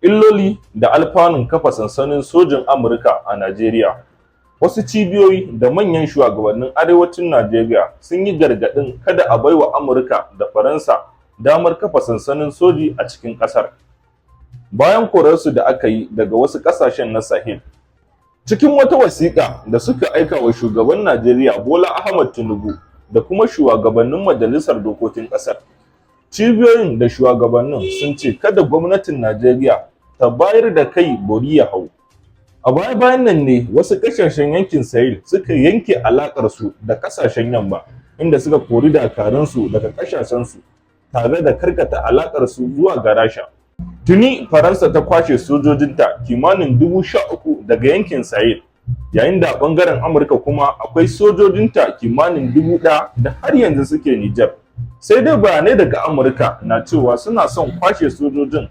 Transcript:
Illoli da alfanun kafa sansanin sojin Amurka a Najeriya. Wasu cibiyoyi da manyan shugabannin arewacin Najeriya sun yi gargaɗin kada a baiwa Amurka da Faransa damar kafa sansanin soji a cikin ƙasar. Bayan korarsu da aka yi daga wasu ƙasashen na Sahel. Cikin wata wasiƙa da suka aika wa shugaban Najeriya Bola Ahmed Tinubu da kuma shugabannin majalisar dokokin ƙasar. Cibiyoyin da shugabannin sun ce kada gwamnatin Najeriya ta bayar da kai bori ya hau. A baya-bayan nan ne wasu ƙasashen yankin Sahel suka yanke alaƙarsu da ƙasashen yamma, inda suka kori dakarunsu daga ƙasashensu tare da karkata alaƙarsu zuwa ga Rasha. Tuni Faransa ta kwashe sojojinta kimanin 13,000 daga yankin Sahel, yayin da a ɓangaren Amurka kuma akwai sojojinta kimanin 1,000 da har yanzu suke Nijar. Sai dai bayanai daga Amurka na cewa suna son kwashe sojojin